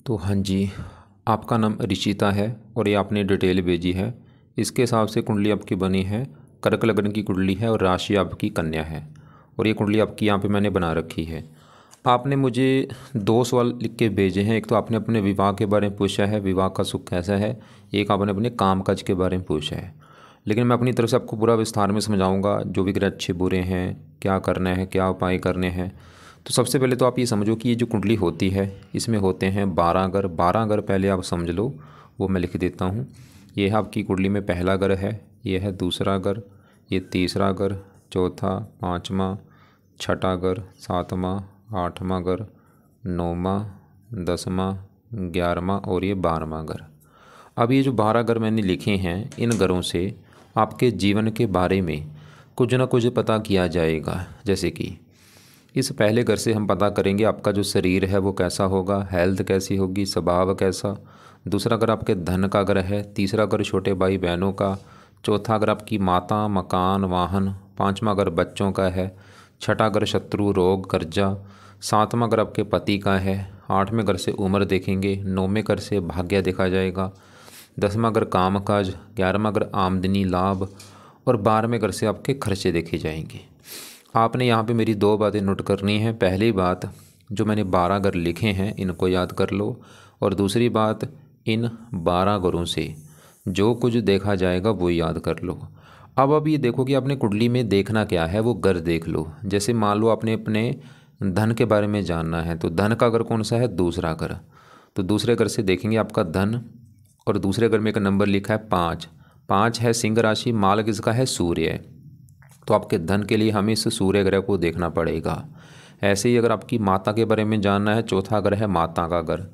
तो हाँ जी, आपका नाम रिशिता है और ये आपने डिटेल भेजी है। इसके हिसाब से कुंडली आपकी बनी है, कर्क लग्न की कुंडली है और राशि आपकी कन्या है। और ये कुंडली आपकी यहाँ पे मैंने बना रखी है। आपने मुझे दो सवाल लिख के भेजे हैं। एक तो आपने अपने विवाह के बारे में पूछा है, विवाह का सुख कैसा है। एक आपने अपने काम काज के बारे में पूछा है। लेकिन मैं अपनी तरफ से आपको पूरा विस्तार में समझाऊंगा, जो भी ग्रह अच्छे बुरे हैं, क्या करना है, क्या उपाय करने हैं। तो सबसे पहले तो आप ये समझो कि ये जो कुंडली होती है इसमें होते हैं 12 घर। 12 घर पहले आप समझ लो, वो मैं लिख देता हूँ। ये है आपकी कुंडली में पहला घर है, ये है दूसरा घर, ये तीसरा घर, चौथा, पाँचवा, छठा घर, सातवां, आठवां घर, नौवां, 10वां, 11वां और ये 12वां घर। अब ये जो 12 घर मैंने लिखे हैं, इन घरों से आपके जीवन के बारे में कुछ ना कुछ पता किया जाएगा। जैसे कि इस पहले घर से हम पता करेंगे आपका जो शरीर है वो कैसा होगा, हेल्थ कैसी होगी, स्वभाव कैसा। दूसरा घर आपके धन का घर है। तीसरा घर छोटे भाई बहनों का। चौथा घर आपकी माता, मकान, वाहन। पांचवा घर बच्चों का है। छठा घर शत्रु, रोग, कर्जा। सातवां घर आपके पति का है। आठवें घर से उम्र देखेंगे। नौवें घर से भाग्य देखा जाएगा। 10वां घर काम काज। 11वां घर आमदनी लाभ। और 12वें घर से आपके खर्चे देखे जाएंगे। आपने यहाँ पे मेरी दो बातें नोट करनी है। पहली बात, जो मैंने 12 घर लिखे हैं इनको याद कर लो। और दूसरी बात, इन 12 घरों से जो कुछ देखा जाएगा वो याद कर लो। अब ये देखो कि आपने कुंडली में देखना क्या है, वो घर देख लो। जैसे मान लो आपने अपने धन के बारे में जानना है, तो धन का घर कौन सा है, दूसरा घर। तो दूसरे घर से देखेंगे आपका धन। और दूसरे घर में एक नंबर लिखा है 5। 5 है सिंह राशि, मालक इसका है सूर्य। तो आपके धन के लिए हमें इस सूर्य ग्रह को देखना पड़ेगा। ऐसे ही अगर आपकी माता के बारे में जानना है, चौथा घर है माता का घर।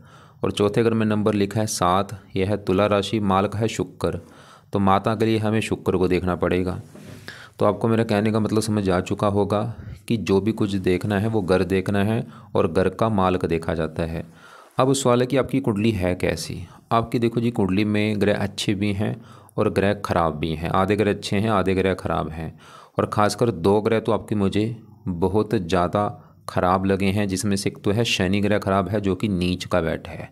और चौथे घर में नंबर लिखा है 7। यह है तुला राशि, मालक है शुक्र। तो माता के लिए हमें शुक्र को देखना पड़ेगा। तो आपको मेरा कहने का मतलब समझ आ चुका होगा कि जो भी कुछ देखना है वो घर देखना है और घर का मालक देखा जाता है। अब सवाल है कि आपकी कुंडली है कैसी। आपकी देखो जी, कुंडली में ग्रह अच्छे भी हैं और ग्रह खराब भी हैं। आधे ग्रह अच्छे हैं, आधे ग्रह खराब हैं। और ख़ासकर 2 ग्रह तो आपके मुझे बहुत ज़्यादा ख़राब लगे हैं, जिसमें से एक तो है शनि ग्रह खराब है, जो कि नीच का बैठ है।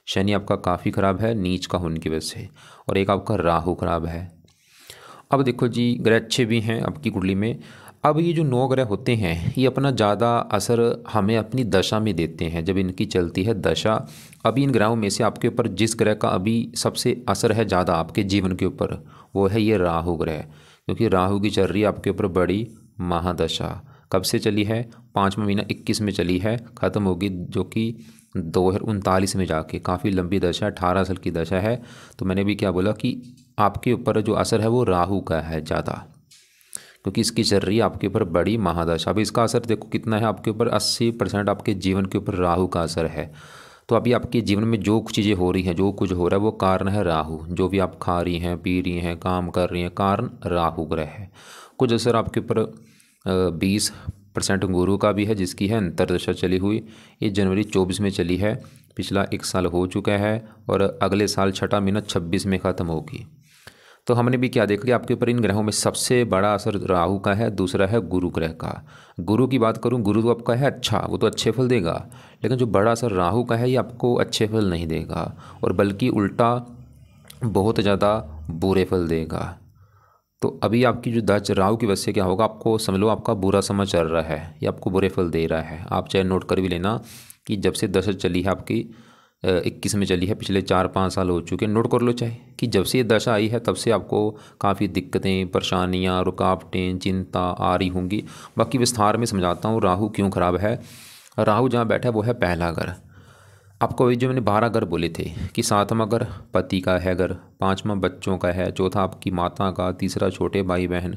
शनि आपका काफ़ी ख़राब है नीच का होने की वजह से। और एक आपका राहु खराब है। अब देखो जी, ग्रह अच्छे भी हैं आपकी कुंडली में। अब ये जो 9 ग्रह होते हैं ये अपना ज़्यादा असर हमें अपनी दशा में देते हैं, जब इनकी चलती है दशा। अभी इन ग्रहों में से आपके ऊपर जिस ग्रह का अभी सबसे असर है ज़्यादा आपके जीवन के ऊपर, वो है ये राहु ग्रह। क्योंकि राहु की चल रही है आपके ऊपर बड़ी महादशा। कब से चली है, 5वां महीना 21 में चली है, ख़त्म होगी जो कि 2039 में जाके। काफ़ी लंबी दशा, 18 साल की दशा है। तो मैंने भी क्या बोला कि आपके ऊपर जो असर है वो राहु का है ज़्यादा, क्योंकि इसकी चल रही है आपके ऊपर बड़ी महादशा। अब इसका असर देखो कितना है आपके ऊपर, 80% आपके जीवन के ऊपर राहु का असर है। तो अभी आपके जीवन में जो कुछ चीज़ें हो रही हैं, जो कुछ हो रहा है, वो कारण है राहु। जो भी आप खा रही हैं, पी रही हैं, काम कर रही हैं, कारण राहु ग्रह है। कुछ असर आपके ऊपर 20% गुरु का भी है, जिसकी है अंतरदशा चली हुई। ये जनवरी 24 में चली है, पिछला 1 साल हो चुका है। और अगले साल छठा महीना 26 में ख़त्म होगी। तो हमने भी क्या देखा कि आपके ऊपर इन ग्रहों में सबसे बड़ा असर राहु का है, दूसरा है गुरु ग्रह का। गुरु की बात करूं, गुरु तो आपका है अच्छा, वो तो अच्छे फल देगा। लेकिन जो बड़ा असर राहु का है ये आपको अच्छे फल नहीं देगा, और बल्कि उल्टा बहुत ज़्यादा बुरे फल देगा। तो अभी आपकी जो दशा राहु की वजह से क्या होगा, आपको समझ लो आपका बुरा समय चल रहा है, ये आपको बुरे फल दे रहा है। आप चाहे नोट कर भी लेना कि जब से दशा चली है आपकी 21 में चली है, पिछले 4-5 साल हो चुके हैं। नोट कर लो चाहे कि जब से ये दशा आई है तब से आपको काफ़ी दिक्कतें, परेशानियां, रुकावटें, चिंता आ रही होंगी। बाकी विस्तार में समझाता हूँ राहु क्यों खराब है। राहु जहाँ बैठा है वो है पहला घर। आपको वही जो मैंने 12 घर बोले थे कि 7वां घर पति का है घर, 5वां बच्चों का है, चौथा आपकी माता का, तीसरा छोटे भाई बहन।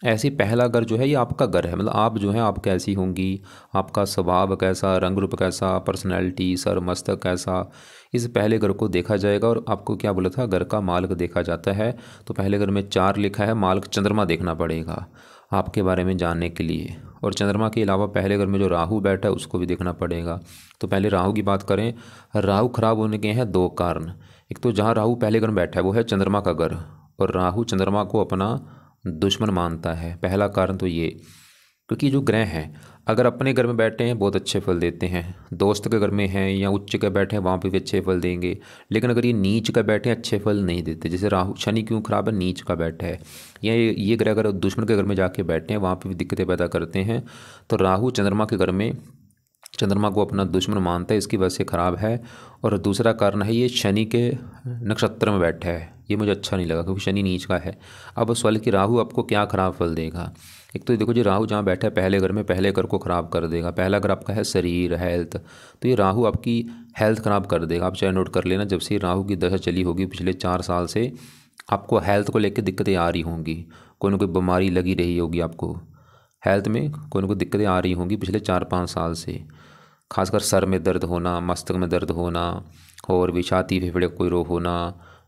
ऐसे पहला घर जो है ये आपका घर है। मतलब आप जो है आप कैसी होंगी, आपका स्वभाव कैसा, रंग रूप कैसा, पर्सनैलिटी, सर मस्तक कैसा, इस पहले घर को देखा जाएगा। और आपको क्या बोला था, घर का मालक देखा जाता है। तो पहले घर में 4 लिखा है, मालक चंद्रमा देखना पड़ेगा आपके बारे में जानने के लिए। और चंद्रमा के अलावा पहले घर में जो राहु बैठा है उसको भी देखना पड़ेगा। तो पहले राहु की बात करें। राहु खराब होने के हैं 2 कारण। एक तो जहाँ राहु पहले घर में बैठा है वो है चंद्रमा का घर, और राहु चंद्रमा को अपना दुश्मन मानता है। पहला कारण तो ये। क्योंकि जो ग्रह हैं अगर अपने घर में बैठे हैं बहुत अच्छे फल देते हैं, दोस्त के घर में हैं या उच्च के बैठे हैं वहाँ पे भी अच्छे फल देंगे, लेकिन अगर ये नीच का बैठे हैं अच्छे फल नहीं देते। जैसे राहु शनि क्यों खराब है, नीच का बैठा है, या ये ग्रह अगर दुश्मन के घर में जाके बैठे हैं वहाँ पे भी दिक्कतें पैदा करते हैं। तो राहु चंद्रमा के घर में चंद्रमा को अपना दुश्मन मानता है, इसकी वजह से ख़राब है। और दूसरा कारण है ये शनि के नक्षत्र में बैठा है, ये मुझे अच्छा नहीं लगा क्योंकि शनि नीच का है। अब सवाल कि राहु आपको क्या ख़राब फल देगा। एक तो देखो जी राहु जहाँ बैठा है पहले घर में, पहले घर को ख़राब कर देगा। पहला घर आपका है शरीर हेल्थ, तो ये राहु आपकी हेल्थ ख़राब कर देगा। आप चाहे नोट कर लेना, जब से राहु की दशा चली होगी पिछले 4 साल से आपको हेल्थ को लेकर दिक्कतें आ रही होंगी, कोई ना कोई बीमारी लगी रही होगी आपको, हेल्थ में कोई ना कोई दिक्कतें आ रही होंगी पिछले 4-5 साल से। खासकर सर में दर्द होना, मस्तक में दर्द होना, और भी छाती फेफड़े कोई रोग होना।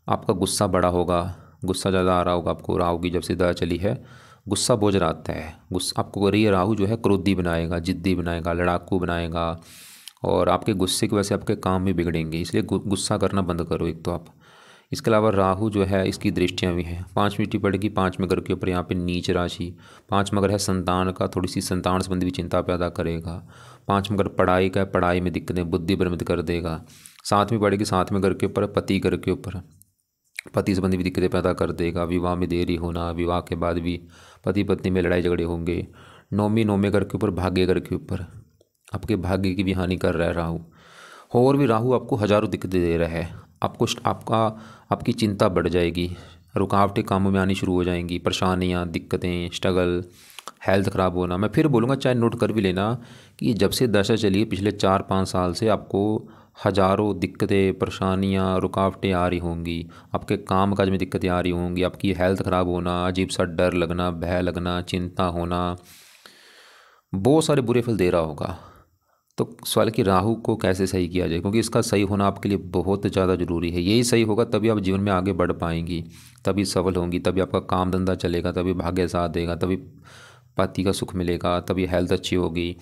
आपका गुस्सा बड़ा होगा, गुस्सा ज़्यादा आ रहा होगा आपको। राहु की जब से दशा चली है गुस्सा बहुत ज़्यादा आता है। गुस्सा आपको ये राहु जो है क्रोधी बनाएगा, जिद्दी बनाएगा, लड़ाकू बनाएगा, और आपके गुस्से की वजह से आपके काम भी बिगड़ेंगे। इसलिए गुस्सा करना बंद करो एक तो आप। इसके अलावा राहु जो है इसकी दृष्टियाँ भी हैं, 5वीं दृष्टि पड़ेगी 5वें घर के ऊपर, यहाँ पे नीच राशि। 5वां घर है संतान का, थोड़ी सी संतान संबंधी भी चिंता पैदा करेगा। 5वां घर पढ़ाई का, पढ़ाई में दिक्कतें, बुद्धि भ्रमित कर देगा। 7वीं पड़ेगी 7वें घर के ऊपर, पति घर के ऊपर, पति संबंधी भी दिक्कतें पैदा कर देगा। विवाह में देरी होना, विवाह के बाद भी पति पत्नी में लड़ाई झगड़े होंगे। 9वें घर के ऊपर, भाग्य घर के ऊपर, आपके भाग्य की भी हानि कर रहा है राहु। और भी राहु आपको हज़ारों दिक्कतें दे रहा है। आपकी चिंता बढ़ जाएगी, रुकावटें कामों में आनी शुरू हो जाएंगी, परेशानियाँ, दिक्कतें, स्ट्रगल, हेल्थ ख़राब होना। मैं फिर बोलूँगा, चाहे नोट कर भी लेना कि जब से दशा चली है पिछले 4-5 साल से आपको हज़ारों दिक्कतें, परेशानियाँ, रुकावटें आ रही होंगी। आपके काम काज में दिक्कतें आ रही होंगी, आपकी हेल्थ ख़राब होना, अजीब सा डर लगना, भय लगना, चिंता होना, बहुत सारे बुरे फल दे रहा होगा। तो सवाल कि राहु को कैसे सही किया जाए, क्योंकि इसका सही होना आपके लिए बहुत ज़्यादा ज़रूरी है। यही सही होगा तभी आप जीवन में आगे बढ़ पाएंगी, तभी सफल होंगी, तभी आपका काम धंधा चलेगा, तभी भाग्य साथ देगा, तभी पति का सुख मिलेगा, तभी हेल्थ अच्छी होगी।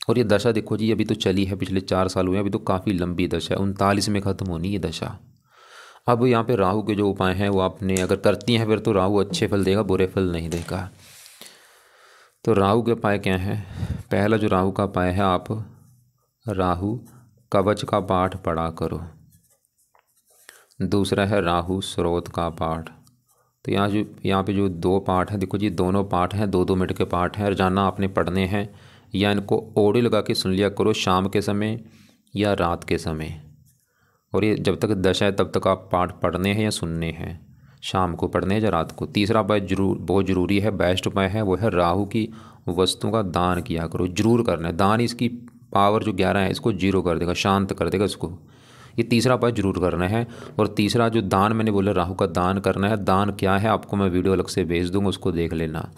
और ये दशा देखो जी अभी तो चली है, पिछले 4 साल हुए, अभी तो काफ़ी लंबी दशा है, 39 में ख़त्म होनी ये दशा। अब यहाँ पे राहु के जो उपाय हैं वो आपने अगर करती हैं फिर तो राहु अच्छे फल देगा, बुरे फल नहीं देगा। तो राहु के उपाय क्या हैं। पहला जो राहु का उपाय है, आप राहु कवच का पाठ पढ़ा करो। दूसरा है राहु स्रोत का पाठ। तो यहाँ पे जो 2 पाठ हैं, देखो जी दोनों पाठ हैं 2-2 मिनट के पाठ हैं, रोजाना आपने पढ़ने हैं, या इनको ऑडियो लगा के सुन लिया करो शाम के समय या रात के समय। और ये जब तक दशा है तब तक आप पाठ पढ़ने हैं या सुनने हैं, शाम को पढ़ने हैं या रात को। तीसरा उपाय बहुत ज़रूरी है, बेस्ट उपाय है, वो है राहु की वस्तुओं का दान किया करो, जरूर करना है दान। इसकी पावर जो 11 है इसको 0 कर देगा, शांत कर देगा इसको। ये तीसरा उपाय जरूर करना है। और तीसरा जो दान मैंने बोला राहु का दान करना है, दान क्या है आपको मैं वीडियो अलग से भेज दूँगा, उसको देख लेना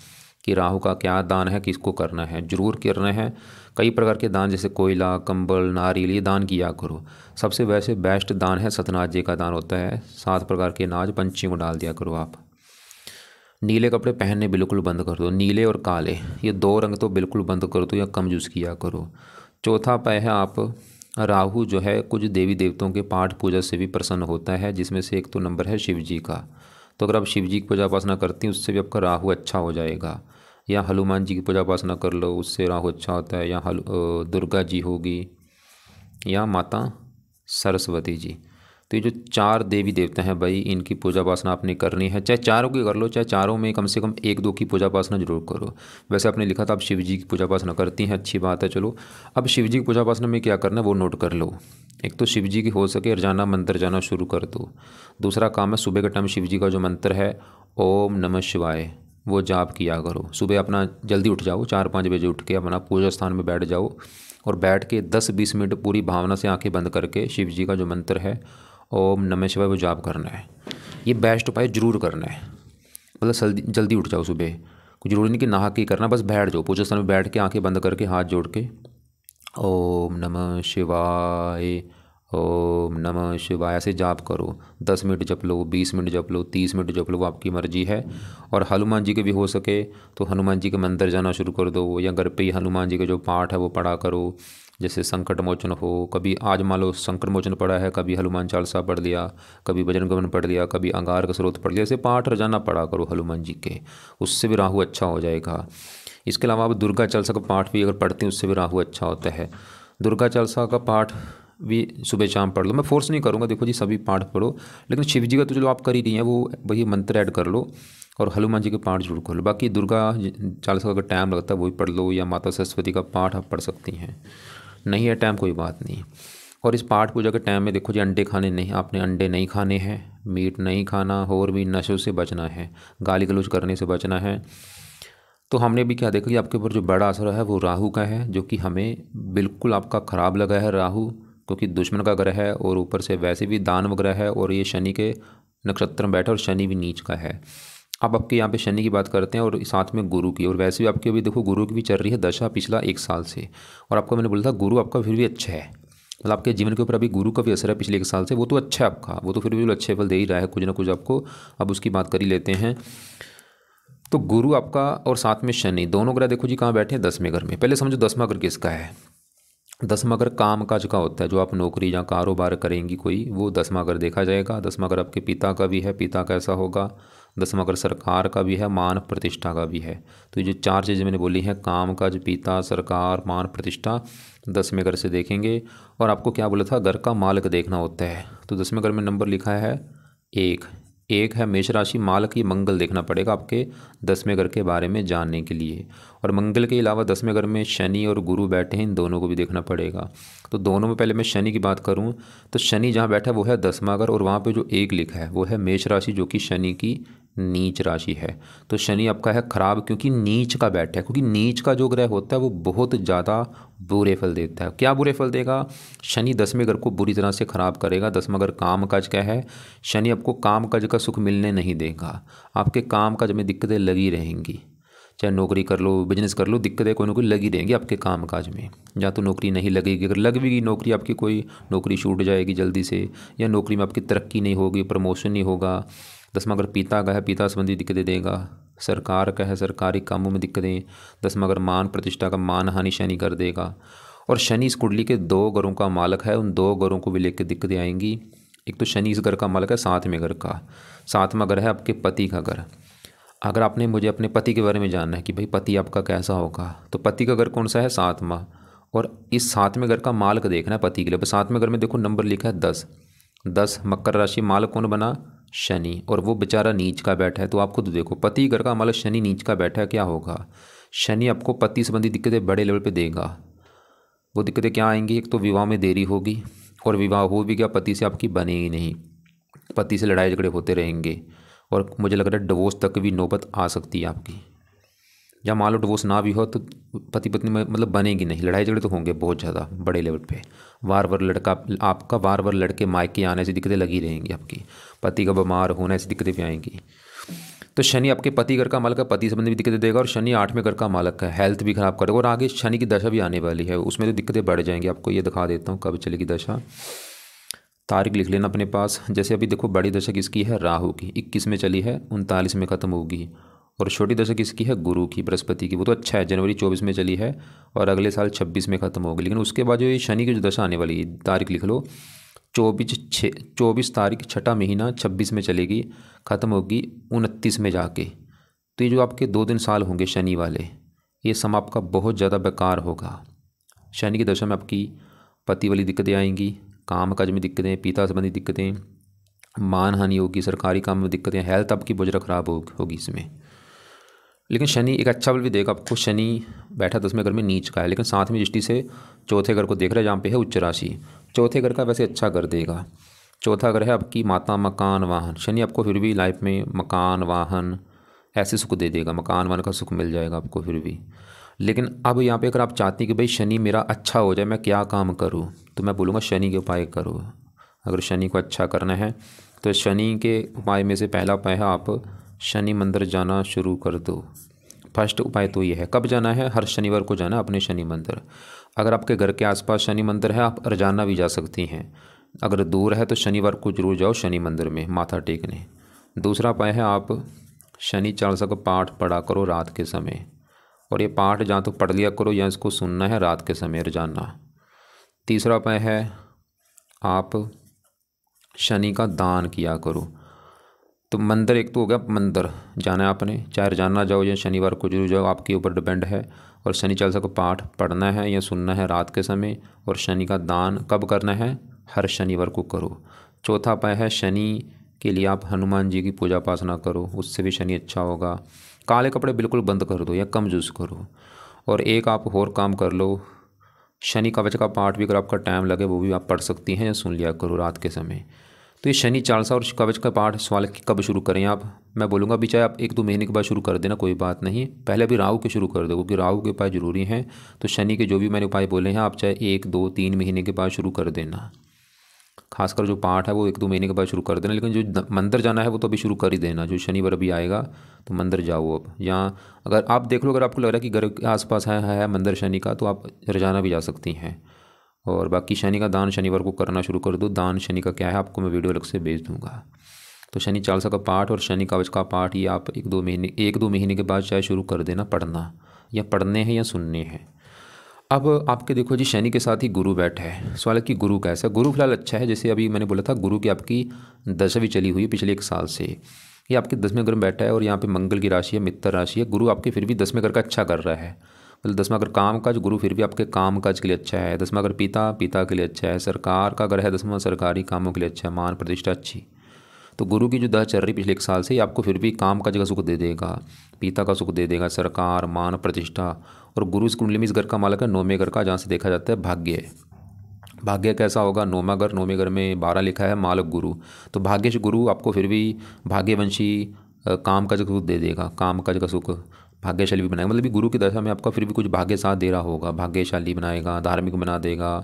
कि राहु का क्या दान है, किसको करना है, जरूर करना है। कई प्रकार के दान जैसे कोयला, कंबल, नारियल, ये दान किया करो। सबसे वैसे बेस्ट दान है सतनाथ जी का दान होता है, 7 प्रकार के अनाज पंछियों को डाल दिया करो आप। नीले कपड़े पहनने बिल्कुल बंद कर दो, नीले और काले ये 2 रंग तो बिल्कुल बंद कर दो या कम यूज़ किया करो। चौथा उपाय है, आप राहु जो है कुछ देवी देवताओं के पाठ पूजा से भी प्रसन्न होता है, जिसमें से एक तो नंबर है शिव जी का। तो अगर आप शिव जी की पूजा उपासना करती हैं उससे भी आपका राहु अच्छा हो जाएगा। या हनुमान जी की पूजा उपासना कर लो, उससे राहु अच्छा होता है। या दुर्गा जी होगी या माता सरस्वती जी। तो ये जो 4 देवी देवता हैं भाई, इनकी पूजा उपासना आपने करनी है, चाहे चारों की कर लो, चाहे चारों में कम से कम 1-2 की पूजा उपासना जरूर करो। वैसे आपने लिखा था आप शिव जी की पूजा उपासना करती हैं, अच्छी बात है। चलो अब शिव जी की पूजा उपासना में क्या करना है वो नोट कर लो। एक तो शिव जी की हो सके रोजाना मंत्र जाना शुरू कर दो। दूसरा काम है सुबह के टाइम शिव जी का जो मंत्र है ओम नमः शिवाय, वो जाप किया करो। सुबह अपना जल्दी उठ जाओ, 4-5 बजे उठ के अपना पूजा स्थान में बैठ जाओ, और बैठ के 10-20 मिनट पूरी भावना से आंखें बंद करके शिव जी का जो मंत्र है ओम नमः शिवाय वो जाप करना है। ये बेस्ट उपाय जरूर करना है, मतलब जल्दी उठ जाओ सुबह। कुछ जरूरी नहीं कि नहा के करना, बस बैठ जाओ पूजा स्थान में, बैठ के आंखें बंद करके हाथ जोड़ के ओम नमः शिवाय, ओम नमः शिवाय ऐसे जाप करो। 10 मिनट जप लो, 20 मिनट जप लो, 30 मिनट जप लो, वो आपकी मर्जी है। और हनुमान जी के भी हो सके तो हनुमान जी के मंदिर जाना शुरू कर दो, या घर पे ही हनुमान जी के जो पाठ है वो पढ़ा करो। जैसे संकट मोचन हो, कभी आज मान लो संकट मोचन पढ़ा है, कभी हनुमान चालीसा पढ़ लिया, कभी भजन गमन पढ़ लिया, कभी अंगार का स्रोत पढ़ लिया। ऐसे पाठ रोजाना पढ़ा करो हनुमान जी के, उससे भी राहु अच्छा हो जाएगा। इसके अलावा आप दुर्गा चालीसा का पाठ भी अगर पढ़ते हैं उससे भी राहु अच्छा होता है। दुर्गा चालीसा का पाठ भी सुबह शाम पढ़ लो, मैं फोर्स नहीं करूँगा, देखो जी सभी पाठ पढ़ो, लेकिन शिव जी का तो चलो आप कर ही रही हैं, वो वही मंत्र ऐड कर लो और हनुमान जी के पाठ जरूर कर लो। बाकी दुर्गा चालीसा का अगर टाइम लगता है वो भी पढ़ लो, या माता सरस्वती का पाठ आप पढ़ सकती हैं, नहीं है टाइम कोई बात नहीं। और इस पाठ पूजा के टाइम में देखो जी अंडे खाने नहीं, आपने अंडे नहीं खाने हैं, मीट नहीं खाना, और भी नशों से बचना है, गाली गलौज करने से बचना है। तो हमने भी क्या देखा कि आपके ऊपर जो बड़ा असर है वो राहु का है, जो कि हमें बिल्कुल आपका ख़राब लगा है राहु, क्योंकि दुश्मन का ग्रह है और ऊपर से वैसे भी दानव ग्रह है, और ये शनि के नक्षत्र में बैठा और शनि भी नीच का है। अब आपके यहाँ पे शनि की बात करते हैं और साथ में गुरु की, और वैसे भी आपके अभी देखो गुरु की भी चल रही है दशा पिछला 1 साल से, और आपको मैंने बोला था गुरु आपका फिर भी अच्छा है, मतलब आपके जीवन के ऊपर अभी गुरु का भी असर है पिछले 1 साल से, वो तो अच्छा है आपका, वो तो फिर भी अच्छे फल दे ही रहा है कुछ ना कुछ आपको। अब उसकी बात कर ही लेते हैं। तो गुरु आपका और साथ में शनि, दोनों ग्रह देखो जी कहाँ बैठे हैं, 10वें घर में। पहले समझो 10वां घर किसका है, 10वां घर काम काज का होता है, जो आप नौकरी या कारोबार करेंगी कोई, वो 10वां घर देखा जाएगा। 10वां घर आपके पिता का भी है, पिता कैसा होगा। 10वां घर सरकार का भी है, मान प्रतिष्ठा का भी है। तो ये जो 4 चीज़ें मैंने बोली हैं, काम काज, पिता, सरकार, मान प्रतिष्ठा, 10वें घर से देखेंगे। और आपको क्या बोला था, घर का मालिक देखना होता है, तो 10वें घर में नंबर लिखा है 1 है मेष राशि, माल की मंगल देखना पड़ेगा आपके 10वें घर के बारे में जानने के लिए। और मंगल के अलावा 10वें घर में शनि और गुरु बैठे हैं, इन दोनों को भी देखना पड़ेगा। तो दोनों में पहले मैं शनि की बात करूं तो शनि जहां बैठा है वो है 10वां घर, और वहां पे जो 1 लिखा है वो है मेष राशि, जो कि शनि की नीच राशि है। तो शनि आपका है खराब, क्योंकि नीच का बैठा है, क्योंकि नीच का जो ग्रह होता है वो बहुत ज़्यादा बुरे फल देता है। क्या बुरे फल देगा, शनि 10वें घर को बुरी तरह से खराब करेगा। 10वां घर काम काज का है, शनि आपको काम काज का सुख मिलने नहीं देगा, आपके काम काज में दिक्कतें लगी रहेंगी, चाहे नौकरी कर लो बिजनेस कर लो, दिक्कतें कोई ना कोई लगी रहेंगी आपके काम काज में। या तो नौकरी नहीं लगेगी, अगर लग भी गई नौकरी आपकी, कोई नौकरी छूट जाएगी जल्दी से, या नौकरी में आपकी तरक्की नहीं होगी, प्रमोशन नहीं होगा। 10वां घर पिता का है, पिता संबंधी दिक्कतें देगा। सरकार का है, सरकारी कामों में दिक्कतें। 10वां घर मान प्रतिष्ठा का मान हानि शनि कर देगा। और शनि इस कुंडली के 2 घरों का मालक है, उन 2 घरों को भी लेकर दिक्कतें आएंगी। एक तो शनि इस घर का मालक है, 7वें घर का, 7वां घर है आपके पति का घर। अगर आपने मुझे अपने पति के बारे में जानना है कि भाई पति आपका कैसा होगा, तो पति का घर कौन सा है, 7वां, और इस 7वें घर का मालक देखना है पति के लिए। 7वें घर में देखो नंबर लिखा है 10 मकर राशि, मालक कौन बना, शनि, और वो बेचारा नीच का बैठा है। तो आप खुद देखो पति घर का मालक शनि नीच का बैठा है, क्या होगा, शनि आपको पति संबंधी दिक्कतें बड़े लेवल पे देगा। वो दिक्कतें क्या आएंगी, एक तो विवाह में देरी होगी, और विवाह हो भी गया पति से आपकी बनेगी नहीं, पति से लड़ाई झगड़े होते रहेंगे, और मुझे लग रहा है डिवोर्स तक भी नौबत आ सकती है आपकी। या मान लो डिवोर्स ना भी हो तो पति पत्नी में मतलब बनेगी नहीं, लड़ाई झगड़े तो होंगे बहुत ज़्यादा बड़े लेवल पे। वार वार लड़का आपका वार वार लड़के मायके आने से दिक्कतें लगी रहेंगी आपकी, पति का बीमार होने से दिक्कतें भी आएंगी। तो शनि आपके पति घर का मालक है, पति संबंधी भी दिक्कतें देगा, और शनि 8वें घर का मालक है, हेल्थ भी खराब करेगा। और आगे शनि की दशा भी आने वाली है, उसमें तो दिक्कतें बढ़ जाएंगी। आपको ये दिखा देता हूँ कब चलेगी दशा, तारीख लिख लेना अपने पास। जैसे अभी देखो बड़ी दशा किसकी है, राहु की, 21 में चली है, 39 में ख़त्म होगी। और छोटी दशा किसकी है, गुरु की, बृहस्पति की, वो तो अच्छा है, जनवरी 24 में चली है और अगले साल 26 में ख़त्म होगी। लेकिन उसके बाद जो ये शनि की जो दशा आने वाली है, तारीख लिख लो, 24 तारीख 6ठा महीना 26 में चलेगी, ख़त्म होगी 29 में जाके। तो ये जो आपके 2 दिन साल होंगे शनि वाले, ये समय आपका बहुत ज़्यादा बेकार होगा। शनि की दशा में आपकी पति वाली दिक्कतें आएंगी, काम काज में दिक्कतें, पिता संबंधी दिक्कतें, मान हानि होगी, सरकारी काम में दिक्कतें, हेल्थ आपकी बहुत ज़्यादा खराब होगी इसमें। लेकिन शनि एक अच्छा बल भी देगा आपको। शनि बैठा 10वें घर में नीच का है, लेकिन 7वीं दृष्टि से चौथे घर को देख रहा है, जहाँ पे है उच्च राशि। चौथे घर का वैसे अच्छा कर देगा, चौथा घर है आपकी माता, मकान, वाहन। शनि आपको फिर भी लाइफ में मकान, वाहन ऐसे सुख दे देगा, मकान वाहन का सुख मिल जाएगा आपको फिर भी। लेकिन अब यहाँ पे अगर आप चाहती हैं कि भाई शनि मेरा अच्छा हो जाए, मैं क्या काम करूँ, तो मैं बोलूँगा शनि के उपाय करो। अगर शनि को अच्छा करना है तो शनि के उपाय में से पहला उपाय है आप शनि मंदिर जाना शुरू कर दो। फर्स्ट उपाय तो ये है। कब जाना है, हर शनिवार को जाना अपने शनि मंदिर। अगर आपके घर के आसपास शनि मंदिर है, आप रोजाना भी जा सकती हैं। अगर दूर है तो शनिवार को जरूर जाओ शनि मंदिर में माथा टेकने। दूसरा उपाय है आप शनि चालीसा का पाठ पढ़ा करो रात के समय, और ये पाठ जहाँ तो पढ़ लिया करो या इसको सुनना है रात के समय रोजाना। तीसरा उपाय है आप शनि का दान किया करो। तो मंदिर एक तो हो गया, मंदिर जाना है आपने, चाहे रोजाना जाओ या शनिवार को जरूर जाओ, आपके ऊपर डिपेंड है। और शनि चालीसा को पाठ पढ़ना है या सुनना है रात के समय। और शनि का दान कब करना है? हर शनिवार को करो। चौथा उपाय है शनि के लिए आप हनुमान जी की पूजा उपासना करो, उससे भी शनि अच्छा होगा। काले कपड़े बिल्कुल बंद कर दो या कम यूज़ करो। और एक आप और काम कर लो, शनि कवच का पाठ भी अगर आपका टाइम लगे वो भी आप पढ़ सकती हैं या सुन लिया करो रात के समय। तो ये शनि चालीसा और कवच का पाठ सवाल कि कब शुरू करें आप, मैं बोलूँगा अभी चाहे आप 1-2 महीने के बाद शुरू कर देना, कोई बात नहीं, पहले अभी राहु के शुरू कर दो क्योंकि राहु के उपाय जरूरी हैं। तो शनि के जो भी मैंने उपाय बोले हैं आप चाहे 1-2-3 महीने के बाद शुरू कर देना। खासकर जो पाठ है वो 1-2 महीने के बाद शुरू कर देना, लेकिन जो मंदिर जाना है वो तो अभी शुरू कर ही देना। जो शनिवार अभी आएगा तो मंदिर जाओ अब। यहाँ अगर आप देख लो, अगर आपको लग रहा है कि घर के आसपास है मंदिर शनि का, तो आप रोजाना भी जा सकती हैं। और बाकी शनि का दान शनिवार को करना शुरू कर दो। दान शनि का क्या है आपको मैं वीडियो अलग से भेज दूंगा। तो शनि चालीसा का पाठ और शनि कवच का पाठ ये आप 1-2 महीने के बाद चाहे शुरू कर देना पढ़ना, या पढ़ने हैं या सुनने हैं। अब आपके देखो जी शनि के साथ ही गुरु बैठा है। सवाल है कि गुरु कैसा? गुरु फिलहाल अच्छा है, जैसे अभी मैंने बोला था गुरु की आपकी दशा भी चली हुई है पिछले 1 साल से। ये आपके 10वें घर में बैठा है और यहाँ पे मंगल की राशि है, मित्र राशि है। गुरु आपके फिर भी 10वें घर का अच्छा कर रहा है, मतलब 10वां घर काम काज, गुरु फिर भी आपके काम काज के लिए अच्छा है। 10वां घर पिता, पिता के लिए अच्छा है। सरकार का घर है 10वां, सरकारी कामों के लिए अच्छा है, मान प्रतिष्ठा अच्छी। तो गुरु की जो दशा चल रही पिछले 1 साल से, आपको फिर भी काम काज का सुख दे देगा, पिता का सुख दे देगा, सरकार, मान प्रतिष्ठा। और गुरु इस कुंडली में इस घर का मालक है 9वें घर का, जहाँ से देखा जाता है भाग्य। भाग्य कैसा होगा? 9वां घर में 12 लिखा है, मालक गुरु। तो भाग्यश गुरु आपको फिर भी भाग्यवंशी काम काज का सुख दे देगा, काम काज का सुख भाग्यशाली भी बनाएगा। मतलब भी गुरु की दशा में आपका फिर भी कुछ भाग्य साथ दे रहा होगा, भाग्यशाली बनाएगा, धार्मिक बना देगा,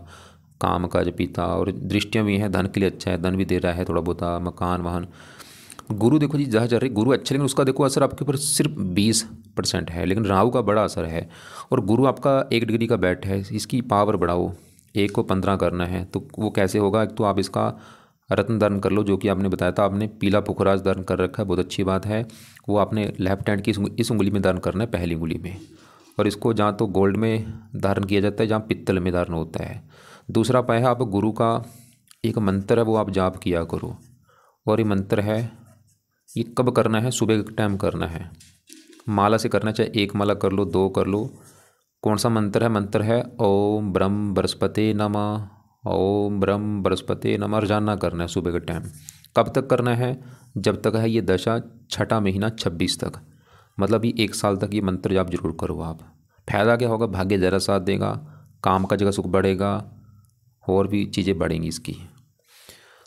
काम काज पिता। और दृष्टियाँ भी हैं, धन के लिए अच्छा है, धन भी दे रहा है थोड़ा बहुत, मकान वाहन। गुरु देखो जी जहाँ चल रही गुरु अच्छा, लेकिन उसका देखो असर आपके ऊपर सिर्फ 20% है, लेकिन राहु का बड़ा असर है। और गुरु आपका 1 डिग्री का बैठ है, इसकी पावर बढ़ाओ, 1 को 15 करना है। तो वो कैसे होगा? एक तो आप इसका रत्न धारण कर लो, जो कि आपने बताया था, आपने पीला पुखराज धारण कर रखा है, बहुत अच्छी बात है। वो आपने लेफ्ट हैंड की इस उंगली में धारण करना है, पहली उंगली में। और इसको जहाँ तो गोल्ड में धारण किया जाता है, जहाँ पित्तल में धारण होता है। दूसरा उपाय है आप गुरु का एक मंत्र है वो आप जाप किया करो। और ये मंत्र है, ये कब करना है? सुबह के टाइम करना है, माला से करना, चाहे 1 माला कर लो, 2 कर लो। कौन सा मंत्र है? मंत्र है ओम ब्रह्म बृहस्पति नमः, ओम ब्रह्म बृहस्पति नमः। रोजाना करना है सुबह के टाइम। कब तक करना है? जब तक है ये दशा, 6ठा महीना 26 तक, मतलब ये 1 साल तक ये मंत्र जाप जरूर करो आप। फायदा क्या होगा? भाग्य ज़रा साथ देगा, काम का जगह सुख बढ़ेगा, और भी चीज़ें बढ़ेंगी इसकी।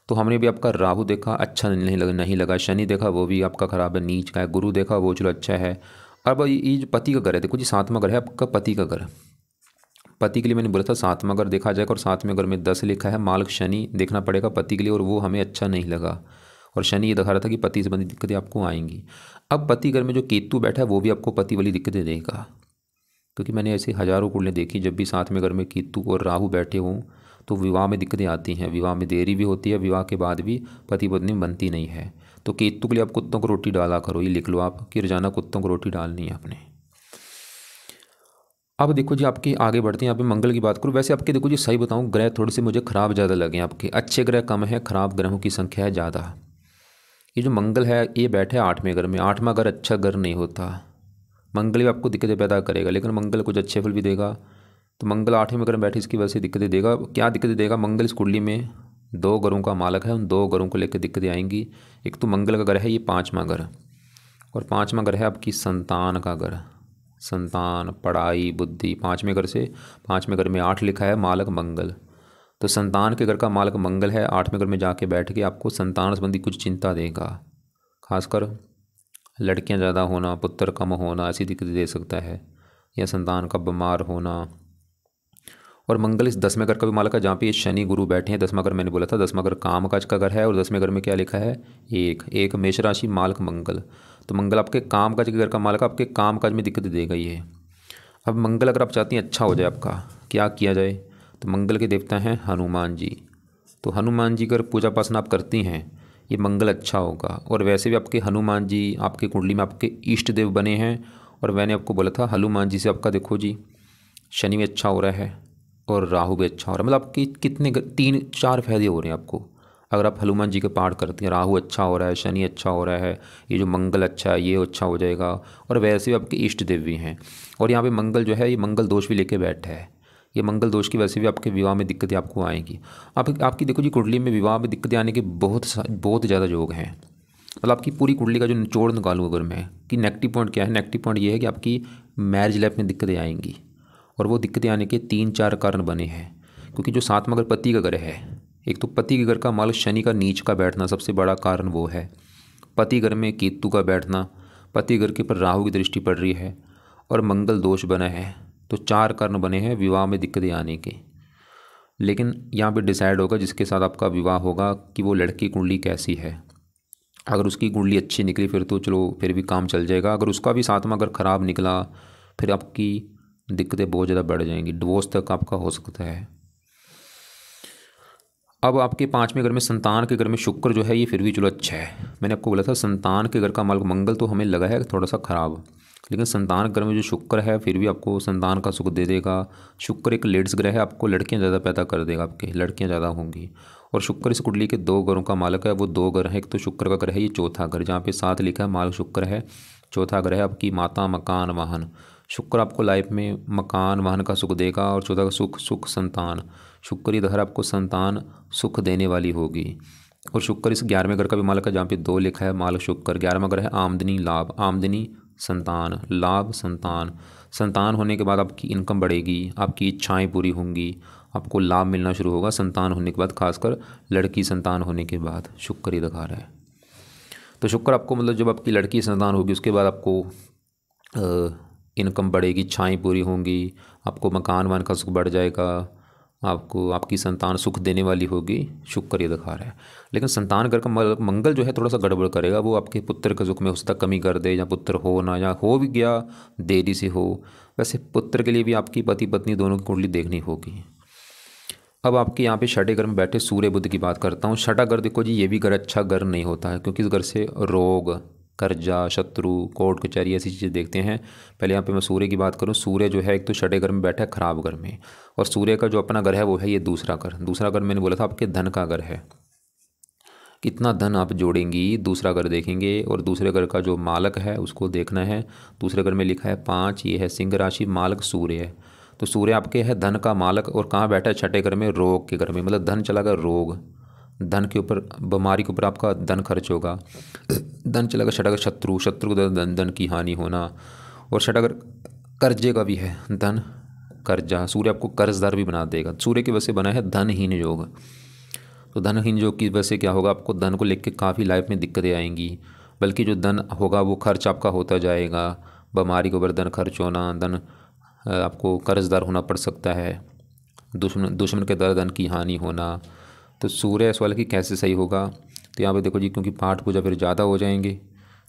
तो हमने भी आपका राहु देखा, अच्छा नहीं लगा। शनि देखा, वो भी आपका खराब है, नीच का है। गुरु देखा, वो चलो अच्छा है। अब ये जो पति का घर है, देखो जी 7वां घर है आपका, पति का घर। पति के लिए मैंने बोला था 7वां घर देखा जाएगा, और 7वें घर में 10 लिखा है, मालक शनि देखना पड़ेगा पति के लिए, और वो हमें अच्छा नहीं लगा। और शनि ये दिखा रहा था कि पति संबंधी दिक्कतें आपको आएंगी। अब पति घर में जो केतु बैठा है वो भी आपको पति वाली दिक्कतें देगा, क्योंकि मैंने ऐसे हज़ारों कुंडलियाँ देखी, जब भी 7वें घर में केतु और राहु बैठे हों तो विवाह में दिक्कतें आती हैं, विवाह में देरी भी होती है, विवाह के बाद भी पति पत्नी बनती नहीं है। तो केतु के लिए आप कुत्तों को रोटी डाला करो, ये लिख लो आप कि रोजाना कुत्तों को रोटी डालनी है आपने। अब देखो जी आपके आगे बढ़ते हैं, यहाँ पे मंगल की बात करूँ। वैसे आपके देखो जी सही बताऊँ, ग्रह थोड़े से मुझे खराब ज़्यादा लगे, आपके अच्छे ग्रह कम है, खराब ग्रहों की संख्या है ज़्यादा। ये जो मंगल है ये बैठे 8वें घर में। 8वां घर अच्छा घर नहीं होता, मंगल भी आपको दिक्कतें पैदा करेगा, लेकिन मंगल कुछ अच्छे फल भी देगा। तो मंगल 8वें घर में बैठे, इसकी वजह से दिक्कतें देगा। क्या दिक्कतें देगा? मंगल इस कुंडली में 2 घरों का मालक है, उन 2 घरों को लेकर दिक्कतें आएंगी। एक तो मंगल का घर है ये 5वां घर, और 5वां घर है आपकी संतान का घर, संतान, पढ़ाई, बुद्धि। 5वें घर से 5वें घर में 8 लिखा है, मालक मंगल। तो संतान के घर का मालक मंगल है, 8वें घर में जाके बैठ के आपको संतान संबंधी कुछ चिंता देगा, खासकर लड़कियां ज़्यादा होना, पुत्र कम होना, ऐसी दिक्कतें दे सकता है, या संतान का बीमार होना। और मंगल इस 10वें घर का भी मालक है, जहाँ पे ये शनि गुरु बैठे हैं। 10वां घर मैंने बोला था, 10वां घर काम काज का घर है, और 10वें घर में क्या लिखा है? एक मेष राशि, मालक मंगल। तो मंगल आपके काम काज के घर का मालक, आपके काम काज में दिक्कत देगा ये। अब मंगल अगर आप चाहती हैं अच्छा हो जाए आपका, क्या किया जाए? तो मंगल के देवता हैं हनुमान जी। तो हनुमान जी अगर पूजा उपासना आप करती हैं, ये मंगल अच्छा होगा। और वैसे भी आपके हनुमान जी आपकी कुंडली में आपके इष्ट देव बने हैं। और मैंने आपको बोला था हनुमान जी से आपका देखो जी शनि भी अच्छा हो रहा है और राहु भी अच्छा हो रहा है, मतलब आपकी कितने 3-4 फायदे हो रहे हैं आपको। अगर आप हनुमान जी के पाठ करते हैं, राहु अच्छा हो रहा है, शनि अच्छा हो रहा है, ये जो मंगल अच्छा है ये अच्छा हो जाएगा। और वैसे भी आपके इष्ट देव भी हैं, और यहाँ पे मंगल जो है ये मंगल दोष भी लेके बैठा है। ये मंगल दोष की वजह से भी आपके विवाह में दिक्कतें आपको आएंगी। आपकी देखो जी कुंडली में विवाह में दिक्कतें आने के बहुत ज़्यादा योग हैं। मतलब आपकी पूरी कुंडली का जो निचोड़ निकालूँ अगर मैं कि नेगेटिव पॉइंट क्या है, नेगेटिव पॉइंट ये है कि आपकी मैरिज लाइफ में दिक्कतें आएंगी। और वो दिक्कतें आने के 3-4 कारण बने हैं, क्योंकि जो सातवां घर पति का घर है, एक तो पति के घर का मालक शनि का नीच का बैठना सबसे बड़ा कारण वो है। पति घर में केतु का बैठना, पति घर के पर राहु की दृष्टि पड़ रही है, और मंगल दोष बना है। तो 4 कारण बने हैं विवाह में दिक्कतें आने के। लेकिन यहाँ पे डिसाइड होगा जिसके साथ आपका विवाह होगा कि वो लड़की कुंडली कैसी है। अगर उसकी कुंडली अच्छी निकली फिर तो चलो फिर भी काम चल जाएगा। अगर उसका भी सातवां अगर ख़राब निकला फिर आपकी दिक्कतें बहुत ज़्यादा बढ़ जाएंगी, डिवोर्स तक आपका हो सकता है। अब आपके 5वें घर में संतान के घर में शुक्र जो है ये फिर भी चलो अच्छा है। मैंने आपको बोला था संतान के घर का मालिक मंगल तो हमें लगा है थोड़ा सा ख़राब, लेकिन संतान के घर में जो शुक्र है फिर भी आपको संतान का सुख दे देगा। शुक्र एक लेडीज़ ग्रह है, आपको लड़कियां ज़्यादा पैदा कर देगा, आपके लड़कियां ज़्यादा होंगी। और शुक्र इस कुंडली के 2 घरों का मालिक है, वो 2 घर हैं। एक तो शुक्र का घर है ये चौथा घर, जहाँ पे 7 लिखा है मालिक शुक्र है। चौथा घर है आपकी माता, मकान, वाहन। शुक्र आपको लाइफ में मकान वाहन का सुख देगा। और चौथा का सुख संतान। शुक्र इधर आपको संतान सुख देने वाली होगी। और शुक्र इस 11वें घर का भी मालिक है, जहाँ पे 2 लिखा है मालिक शुक्र। 11वां घर है आमदनी, लाभ, आमदनी, संतान, लाभ, संतान। संतान होने के बाद आपकी इनकम बढ़ेगी, आपकी इच्छाएं पूरी होंगी, आपको लाभ मिलना शुरू होगा संतान होने के बाद, खासकर लड़की संतान होने के बाद। शुक्र ही दिखा रहा है। तो शुक्र आपको मतलब जब आपकी लड़की संतान होगी उसके बाद आपको इनकम बढ़ेगी, इच्छाएं पूरी होंगी, आपको मकान वान का सुख बढ़ जाएगा, आपको आपकी संतान सुख देने वाली होगी। शुक्र ये दिखा रहा है। लेकिन संतान घर का मंगल जो है थोड़ा सा गड़बड़ करेगा, वो आपके पुत्र के सुख में उसका कमी कर दे, या पुत्र हो ना, या हो भी गया देरी से हो। वैसे पुत्र के लिए भी आपकी पति पत्नी दोनों की कुंडली देखनी होगी। अब आपके यहाँ पे 6ठे घर में बैठे सूर्य बुध की बात करता हूँ। 6ठा घर देखो जी, ये भी घर अच्छा घर नहीं होता है, क्योंकि इस घर से रोग, कर्जा, शत्रु, कोर्ट कचहरी ऐसी चीज़ें देखते हैं। पहले यहाँ पे मैं सूर्य की बात करूँ, सूर्य जो है एक तो 6ठे घर में बैठा है खराब घर में, और सूर्य का जो अपना घर है वो है ये दूसरा घर। दूसरा घर मैंने बोला था आपके धन का घर है, कितना धन आप जोड़ेंगी। दूसरा घर देखेंगे, और दूसरे घर का जो मालक है उसको देखना है। दूसरे घर में लिखा है 5, ये है सिंह राशि, मालक सूर्य है। तो सूर्य आपके है धन का मालक, और कहाँ बैठा है 6ठे घर में, रोग के घर में। मतलब धन चला गया रोग, धन के ऊपर, बीमारी के ऊपर आपका धन खर्च होगा। धन चला गया 6ठा घर शत्रु, शत्रु को धन की हानि होना। और 6ठा घर कर्जे का भी है, धन कर्जा। सूर्य आपको कर्जदार भी बना देगा। सूर्य की वजह से बना है धनहीन योग। तो धनहीन योग की वजह से क्या होगा, आपको धन को लेकर काफ़ी लाइफ में दिक्कतें आएंगी। बल्कि जो धन होगा वो खर्च आपका होता जाएगा। बीमारी के ऊपर धन खर्च होना, धन आपको कर्जदार होना पड़ सकता है, दुश्मन के द्वारा धन की हानि होना। तो सूर्य इस वाले की कैसे सही होगा, तो यहाँ पे देखो जी, क्योंकि पाठ पूजा फिर ज़्यादा हो जाएंगे,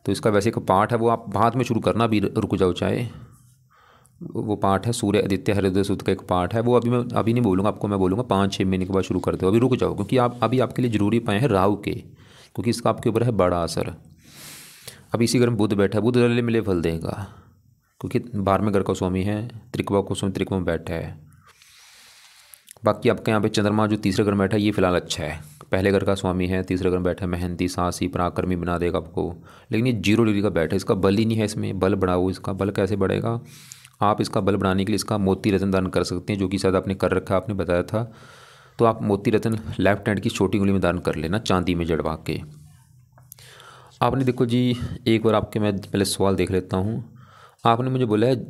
तो इसका वैसे एक पाठ है वो आप बाद में शुरू करना, भी रुक जाओ चाहे। वो पाठ है सूर्य आदित्य हृदय सूत्र का एक पाठ है, वो अभी नहीं बोलूँगा आपको, मैं बोलूँगा 5-6 महीने के बाद शुरू कर दो। अभी रुक जाओ, क्योंकि आप अभी आपके लिए ज़रूरी पाए हैं राहु के, क्योंकि इसका आपके ऊपर है बड़ा असर। अब इसी घर में बुध बैठा है, बुध रले मिले फल देगा, क्योंकि 12वें घर का स्वामी है, त्रिकोण को स्वामी त्रिकोण में बैठा है। बाकी आपके यहाँ पे चंद्रमा जो तीसरे घर में बैठा है ये फिलहाल अच्छा है। पहले घर का स्वामी है, तीसरे घर में बैठा है, मेहनती, साहसी, पराक्रमी बना देगा आपको। लेकिन ये 0 डिग्री का बैठा है, इसका बल ही नहीं है, इसमें बल बढ़ाओ। इसका बल कैसे बढ़ेगा, आप इसका बल बढ़ाने के लिए इसका मोती रत्न दान कर सकते हैं, जो कि शायद आपने कर रखा है, आपने बताया था। तो आप मोती रत्न लेफ्ट हैंड की छोटी उंगली में दान कर लेना, चांदी में जड़वा के। आपने देखो जी, एक बार आपके मैं पहले सवाल देख लेता हूँ। आपने मुझे बोला है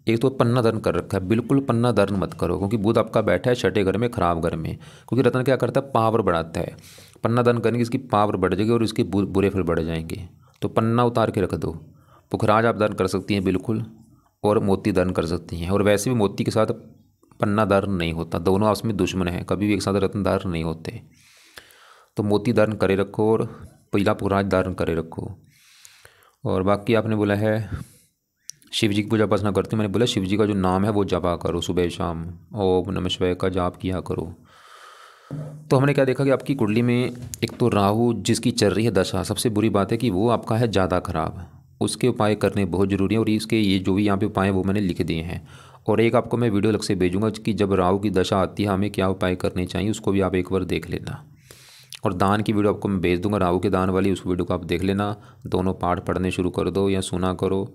एक तो पन्ना दान कर रखा है, बिल्कुल पन्ना दान मत करो, क्योंकि बुध आपका बैठा है 6ठे घर में खराब घर में। क्योंकि रत्न क्या करता है, पावर बढ़ाता है। पन्ना दान करने की इसकी पावर बढ़ जाएगी और इसके बुरे फल बढ़ जाएंगे। तो पन्ना उतार के रख दो। पुखराज आप दान कर सकती हैं बिल्कुल, और मोती दान कर सकती हैं। और वैसे भी मोती के साथ पन्ना दान नहीं होता, दोनों आपस में दुश्मन हैं, कभी भी एक साथ रत्न दान नहीं होते। तो मोती दान करे रखो, और पीला पुखराज दान करे रखो। और बाकी आपने बोला है शिव जी की पूजा उपासना करते हैं, मैंने बोला शिव जी का जो नाम है वो जपा करो सुबह शाम, ओम नमः शिवाय का जाप किया करो। तो हमने क्या देखा कि आपकी कुंडली में एक तो राहु जिसकी चल रही है दशा, सबसे बुरी बात है कि वो आपका है ज़्यादा खराब, उसके उपाय करने बहुत ज़रूरी है। और इसके ये जो भी यहाँ पे उपाय हैं वो मैंने लिख दिए हैं, और एक आपको मैं वीडियो अलग से भेजूँगा कि जब राहु की दशा आती है हमें क्या उपाय करने चाहिए, उसको भी आप एक बार देख लेना। और दान की वीडियो आपको मैं भेज दूंगा, राहु के दान वाली, उस वीडियो को आप देख लेना। दोनों पाठ पढ़ने शुरू कर दो या सुना करो।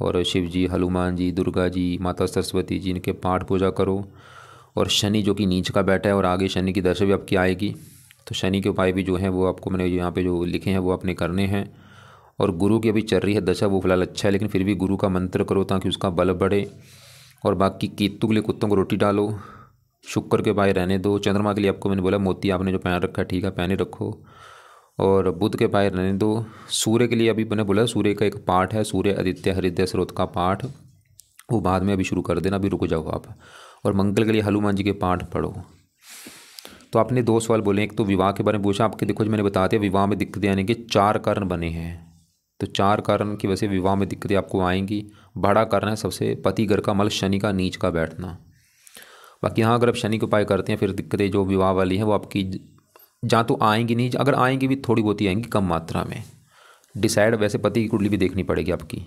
और शिव जी, हनुमान जी, दुर्गा जी, माता सरस्वती जी, इनके पाठ पूजा करो। और शनि जो कि नीच का बैठा है और आगे शनि की दशा भी आपकी आएगी, तो शनि के उपाय भी जो हैं वो आपको मैंने यहाँ पे जो लिखे हैं वो आपने करने हैं। और गुरु की अभी चल रही है दशा, वो फिलहाल अच्छा है, लेकिन फिर भी गुरु का मंत्र करो ताकि उसका बल बढ़े। और बाकी केतु के लिए कुत्तों को रोटी डालो, शुक्र के पाए रहने दो, चंद्रमा के लिए आपको मैंने बोला मोती आपने जो पहन रखा है ठीक है पहने रखो, और बुध के पाए रहने दो। सूर्य के लिए अभी मैंने बोला सूर्य का एक पाठ है, सूर्य आदित्य हृदय स्रोत का पाठ, वो बाद में अभी शुरू कर देना, अभी रुक जाओ आप। और मंगल के लिए हनुमान जी के पाठ पढ़ो। तो आपने 2 सवाल बोले, एक तो विवाह के बारे में पूछा। आपके देखो जो मैंने बता दिया, विवाह में दिक्कतें आने के 4 कारण बने हैं, तो 4 कारण की वजह से विवाह में दिक्कतें आपको आएंगी। बड़ा कारण है सबसे पति घर का मल शनि का नीच का बैठना। बाकी हाँ, अगर आप शनि के उपाय करते हैं फिर दिक्कतें जो विवाह वाली हैं वो आपकी जहाँ तो आएंगी नहीं, अगर आएंगी भी थोड़ी बहुत ही आएंगी, कम मात्रा में। डिसाइड वैसे पति की कुंडली भी देखनी पड़ेगी आपकी।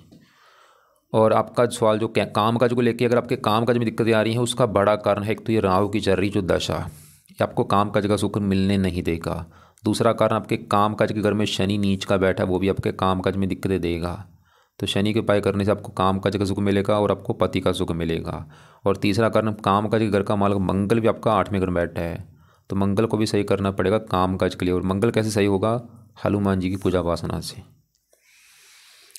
और आपका सवाल जो काम काज को लेके, अगर आपके काम काज में दिक्कतें आ रही हैं उसका बड़ा कारण है, एक तो ये राहु की चल रही जो दशा, ये आपको काम काज का सुख मिलने नहीं देगा। दूसरा कारण आपके काम काज के घर में शनि नीच का बैठा है, वो भी आपके काम काज में दिक्कतें देगा। तो शनि के उपाय करने से आपको काम काज का सुख मिलेगा और आपको पति का सुख मिलेगा। और तीसरा कारण काम काज के घर का मालिक मंगल भी आपका 8वें घर में बैठा है, तो मंगल को भी सही करना पड़ेगा काम काज के लिए। और मंगल कैसे सही होगा? हनुमान जी की पूजा वासना से।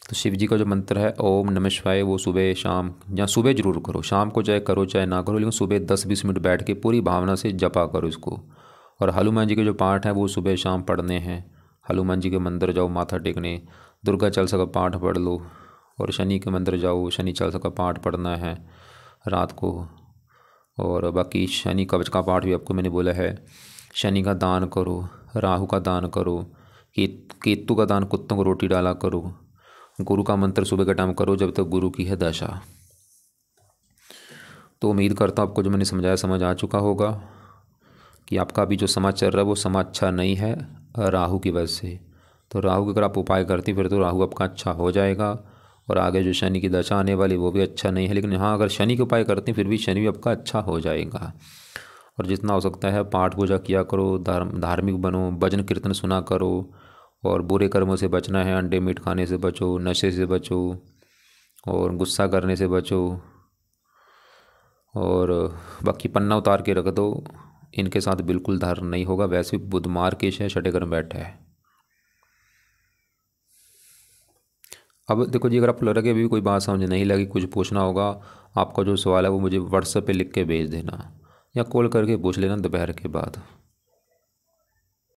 तो शिव जी का जो मंत्र है ओम नमः शिवाय, वो सुबह शाम, या सुबह जरूर करो, शाम को चाहे करो चाहे ना करो, लेकिन सुबह 10-20 मिनट बैठ के पूरी भावना से जपा करो इसको। और हनुमान जी के जो पाठ हैं वो सुबह शाम पढ़ने हैं। हनुमान जी के मंदिर जाओ माथा टेकने, दुर्गा चालीसा का पाठ पढ़ लो। और शनि के मंदिर जाओ, शनि चालीसा का पाठ पढ़ना है रात को। और बाकी शनि कवच का पाठ भी आपको मैंने बोला है। शनि का दान करो, राहु का दान करो, केतु का दान, कुत्तों को रोटी डाला करो। गुरु का मंत्र सुबह का टाइम करो जब तक गुरु की है दशा। तो उम्मीद करता हूँ आपको जो मैंने समझाया समझ आ चुका होगा कि आपका अभी जो समाज चल रहा है वो समाज अच्छा नहीं है राहु की वजह से। तो राहु के अगर आप उपाय करती फिर तो राहु आपका अच्छा हो जाएगा। और आगे जो शनि की दशा आने वाली वो भी अच्छा नहीं है, लेकिन हाँ अगर शनि के उपाय करते हैं फिर भी शनि भी आपका अच्छा हो जाएगा। और जितना हो सकता है पाठ पूजा किया करो, धार्मिक बनो, भजन कीर्तन सुना करो। और बुरे कर्मों से बचना है, अंडे मीट खाने से बचो, नशे से बचो, और गुस्सा करने से बचो। और बाकी पन्ना उतार के रख दो, इनके साथ बिल्कुल धारण नहीं होगा। वैसे भी बुध मार्केश है, छठे घर में बैठा है। अब देखो जी, अगर आपको लग रहा है कि अभी भी कोई बात समझ नहीं लगी, कुछ पूछना होगा, आपका जो सवाल है वो मुझे व्हाट्सएप पे लिख के भेज देना या कॉल करके पूछ लेना दोपहर के बाद।